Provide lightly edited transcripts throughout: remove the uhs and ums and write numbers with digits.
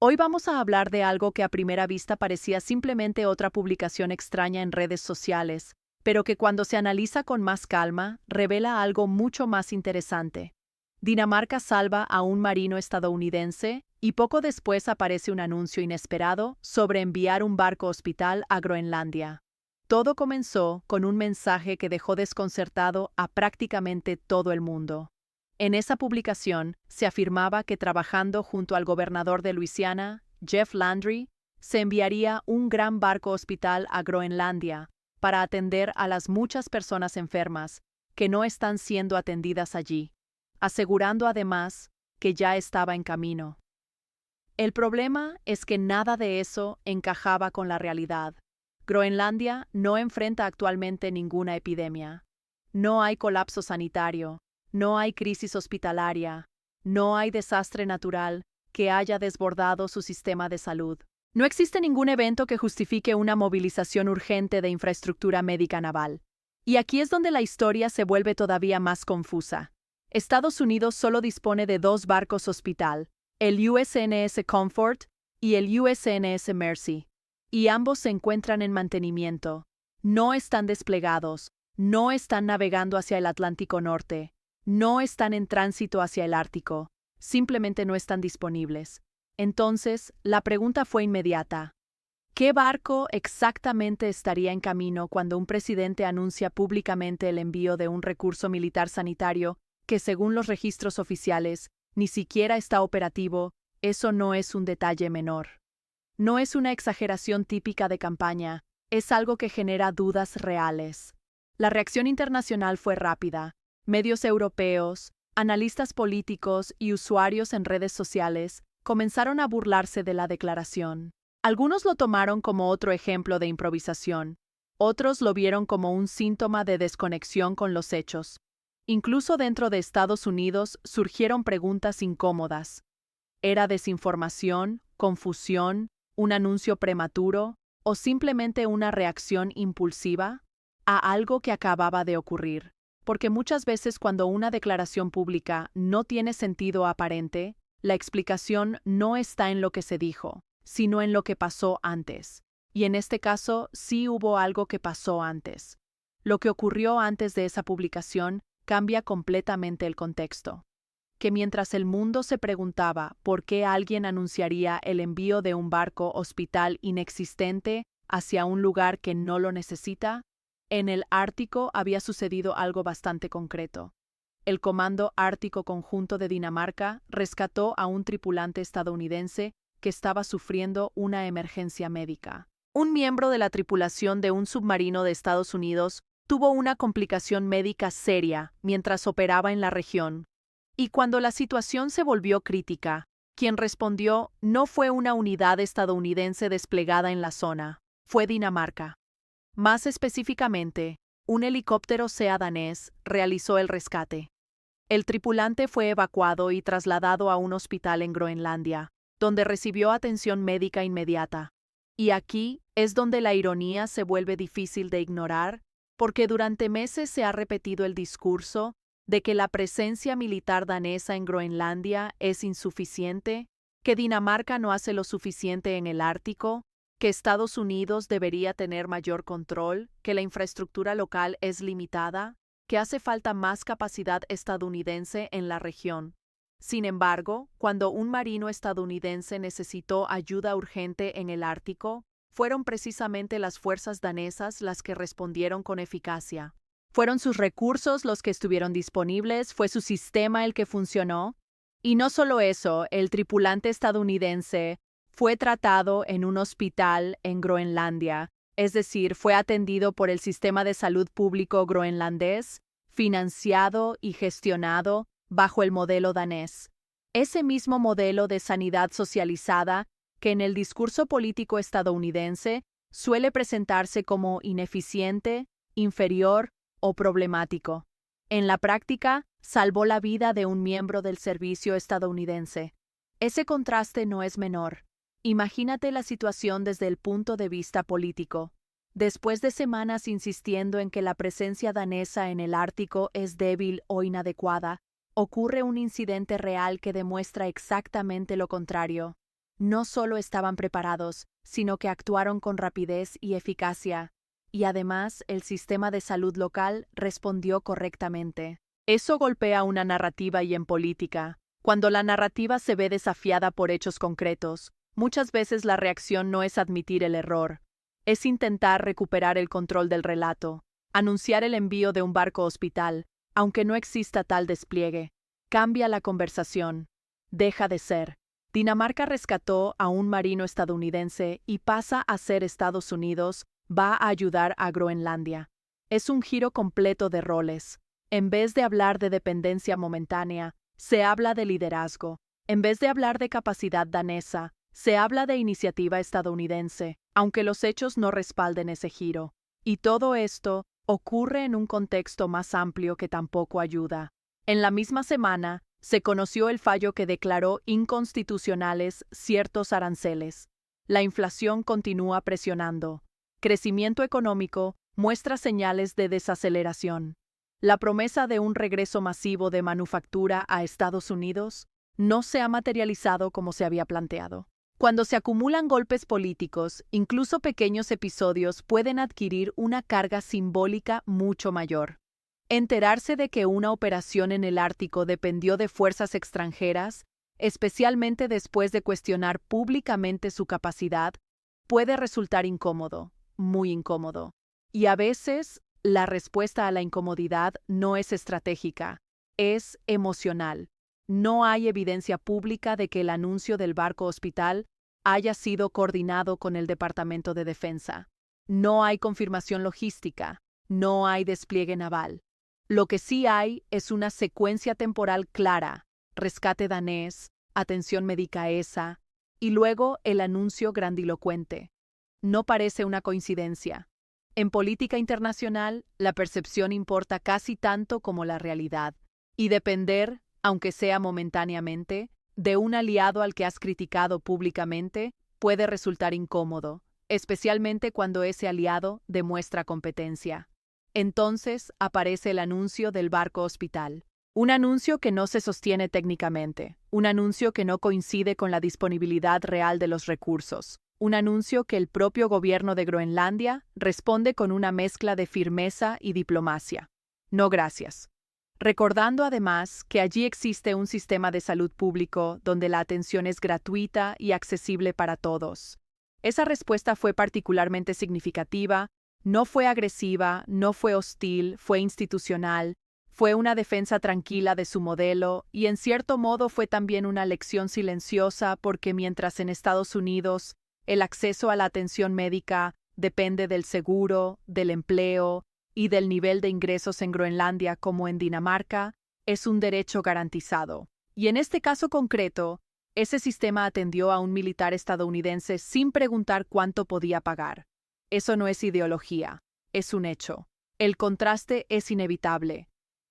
Hoy vamos a hablar de algo que a primera vista parecía simplemente otra publicación extraña en redes sociales, pero que cuando se analiza con más calma, revela algo mucho más interesante. Dinamarca salva a un marino estadounidense y poco después aparece un anuncio inesperado sobre enviar un barco hospital a Groenlandia. Todo comenzó con un mensaje que dejó desconcertado a prácticamente todo el mundo. En esa publicación se afirmaba que trabajando junto al gobernador de Luisiana, Jeff Landry, se enviaría un gran barco hospital a Groenlandia para atender a las muchas personas enfermas que no están siendo atendidas allí, asegurando además que ya estaba en camino. El problema es que nada de eso encajaba con la realidad. Groenlandia no enfrenta actualmente ninguna epidemia. No hay colapso sanitario. No hay crisis hospitalaria, no hay desastre natural que haya desbordado su sistema de salud. No existe ningún evento que justifique una movilización urgente de infraestructura médica naval. Y aquí es donde la historia se vuelve todavía más confusa. Estados Unidos solo dispone de 2 barcos hospital, el USNS Comfort y el USNS Mercy, y ambos se encuentran en mantenimiento. No están desplegados, no están navegando hacia el Atlántico Norte. No están en tránsito hacia el Ártico, simplemente no están disponibles. Entonces, la pregunta fue inmediata. ¿Qué barco exactamente estaría en camino cuando un presidente anuncia públicamente el envío de un recurso militar sanitario que, según los registros oficiales, ni siquiera está operativo? Eso no es un detalle menor. No es una exageración típica de campaña, es algo que genera dudas reales. La reacción internacional fue rápida. Medios europeos, analistas políticos y usuarios en redes sociales comenzaron a burlarse de la declaración. Algunos lo tomaron como otro ejemplo de improvisación, otros lo vieron como un síntoma de desconexión con los hechos. Incluso dentro de Estados Unidos surgieron preguntas incómodas. ¿Era desinformación, confusión, un anuncio prematuro o simplemente una reacción impulsiva a algo que acababa de ocurrir? Porque muchas veces cuando una declaración pública no tiene sentido aparente, la explicación no está en lo que se dijo, sino en lo que pasó antes. Y en este caso sí hubo algo que pasó antes. Lo que ocurrió antes de esa publicación cambia completamente el contexto. Que mientras el mundo se preguntaba por qué alguien anunciaría el envío de un barco hospital inexistente hacia un lugar que no lo necesita, en el Ártico había sucedido algo bastante concreto. El Comando Ártico Conjunto de Dinamarca rescató a un tripulante estadounidense que estaba sufriendo una emergencia médica. Un miembro de la tripulación de un submarino de Estados Unidos tuvo una complicación médica seria mientras operaba en la región. Y cuando la situación se volvió crítica, quien respondió no fue una unidad estadounidense desplegada en la zona, fue Dinamarca. Más específicamente, un helicóptero SEA danés realizó el rescate. El tripulante fue evacuado y trasladado a un hospital en Groenlandia, donde recibió atención médica inmediata. Y aquí es donde la ironía se vuelve difícil de ignorar, porque durante meses se ha repetido el discurso de que la presencia militar danesa en Groenlandia es insuficiente, que Dinamarca no hace lo suficiente en el Ártico, que Estados Unidos debería tener mayor control, que la infraestructura local es limitada, que hace falta más capacidad estadounidense en la región. Sin embargo, cuando un marino estadounidense necesitó ayuda urgente en el Ártico, fueron precisamente las fuerzas danesas las que respondieron con eficacia. Fueron sus recursos los que estuvieron disponibles, fue su sistema el que funcionó. Y no solo eso, el tripulante estadounidense fue tratado en un hospital en Groenlandia, es decir, fue atendido por el sistema de salud público groenlandés, financiado y gestionado bajo el modelo danés. Ese mismo modelo de sanidad socializada que en el discurso político estadounidense suele presentarse como ineficiente, inferior o problemático. En la práctica, salvó la vida de un miembro del servicio estadounidense. Ese contraste no es menor. Imagínate la situación desde el punto de vista político. Después de semanas insistiendo en que la presencia danesa en el Ártico es débil o inadecuada, ocurre un incidente real que demuestra exactamente lo contrario. No solo estaban preparados, sino que actuaron con rapidez y eficacia, y además el sistema de salud local respondió correctamente. Eso golpea una narrativa y en política. Cuando la narrativa se ve desafiada por hechos concretos, muchas veces la reacción no es admitir el error, es intentar recuperar el control del relato, anunciar el envío de un barco hospital, aunque no exista tal despliegue. Cambia la conversación. Deja de ser. Dinamarca rescató a un marino estadounidense y pasa a ser Estados Unidos va a ayudar a Groenlandia. Es un giro completo de roles. En vez de hablar de dependencia momentánea, se habla de liderazgo. En vez de hablar de capacidad danesa, se habla de iniciativa estadounidense, aunque los hechos no respalden ese giro. Y todo esto ocurre en un contexto más amplio que tampoco ayuda. En la misma semana, se conoció el fallo que declaró inconstitucionales ciertos aranceles. La inflación continúa presionando. Crecimiento económico muestra señales de desaceleración. La promesa de un regreso masivo de manufactura a Estados Unidos no se ha materializado como se había planteado. Cuando se acumulan golpes políticos, incluso pequeños episodios pueden adquirir una carga simbólica mucho mayor. Enterarse de que una operación en el Ártico dependió de fuerzas extranjeras, especialmente después de cuestionar públicamente su capacidad, puede resultar incómodo, muy incómodo. Y a veces, la respuesta a la incomodidad no es estratégica, es emocional. No hay evidencia pública de que el anuncio del barco hospital haya sido coordinado con el Departamento de Defensa. No hay confirmación logística, no hay despliegue naval. Lo que sí hay es una secuencia temporal clara, rescate danés, atención médica ESA, y luego el anuncio grandilocuente. No parece una coincidencia. En política internacional, la percepción importa casi tanto como la realidad, y depender, aunque sea momentáneamente, de un aliado al que has criticado públicamente puede resultar incómodo, especialmente cuando ese aliado demuestra competencia. Entonces aparece el anuncio del barco hospital. Un anuncio que no se sostiene técnicamente, un anuncio que no coincide con la disponibilidad real de los recursos, un anuncio que el propio gobierno de Groenlandia responde con una mezcla de firmeza y diplomacia. No gracias. Recordando además que allí existe un sistema de salud público donde la atención es gratuita y accesible para todos. Esa respuesta fue particularmente significativa, no fue agresiva, no fue hostil, fue institucional, fue una defensa tranquila de su modelo y en cierto modo fue también una lección silenciosa porque mientras en Estados Unidos el acceso a la atención médica depende del seguro, del empleo y del nivel de ingresos en Groenlandia como en Dinamarca, es un derecho garantizado. Y en este caso concreto, ese sistema atendió a un militar estadounidense sin preguntar cuánto podía pagar. Eso no es ideología, es un hecho. El contraste es inevitable.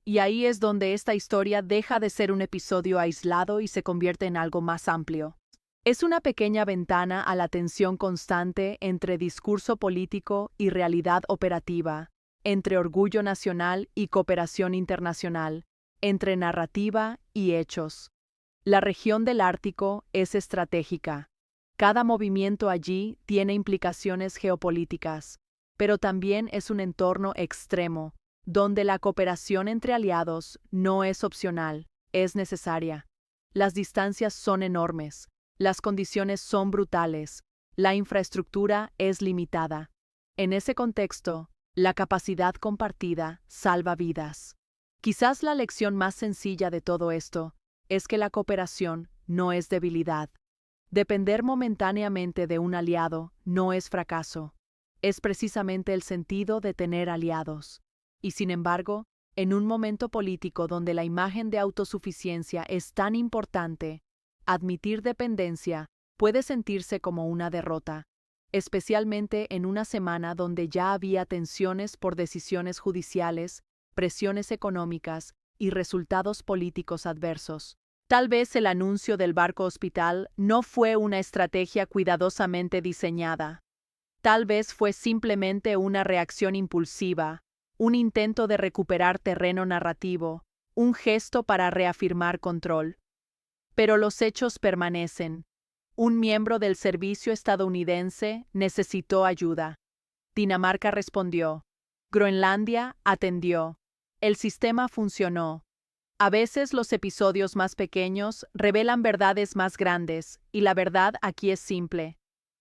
Y ahí es donde esta historia deja de ser un episodio aislado y se convierte en algo más amplio. Es una pequeña ventana a la tensión constante entre discurso político y realidad operativa, entre orgullo nacional y cooperación internacional, entre narrativa y hechos. La región del Ártico es estratégica. Cada movimiento allí tiene implicaciones geopolíticas, pero también es un entorno extremo, donde la cooperación entre aliados no es opcional, es necesaria. Las distancias son enormes, las condiciones son brutales, la infraestructura es limitada. En ese contexto, la capacidad compartida salva vidas. Quizás la lección más sencilla de todo esto es que la cooperación no es debilidad. Depender momentáneamente de un aliado no es fracaso, es precisamente el sentido de tener aliados. Y sin embargo, en un momento político donde la imagen de autosuficiencia es tan importante, admitir dependencia puede sentirse como una derrota, especialmente en una semana donde ya había tensiones por decisiones judiciales, presiones económicas y resultados políticos adversos. Tal vez el anuncio del barco hospital no fue una estrategia cuidadosamente diseñada. Tal vez fue simplemente una reacción impulsiva, un intento de recuperar terreno narrativo, un gesto para reafirmar control. Pero los hechos permanecen. Un miembro del servicio estadounidense necesitó ayuda. Dinamarca respondió. Groenlandia atendió. El sistema funcionó. A veces los episodios más pequeños revelan verdades más grandes, y la verdad aquí es simple.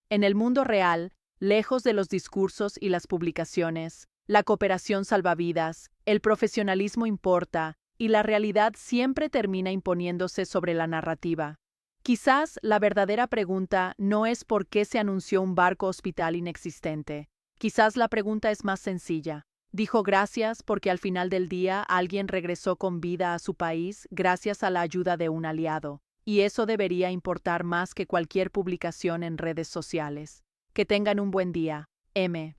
En el mundo real, lejos de los discursos y las publicaciones, la cooperación salva vidas, el profesionalismo importa, y la realidad siempre termina imponiéndose sobre la narrativa. Quizás la verdadera pregunta no es por qué se anunció un barco hospital inexistente. Quizás la pregunta es más sencilla. Dijo gracias porque al final del día alguien regresó con vida a su país gracias a la ayuda de un aliado. Y eso debería importar más que cualquier publicación en redes sociales. Que tengan un buen día. M.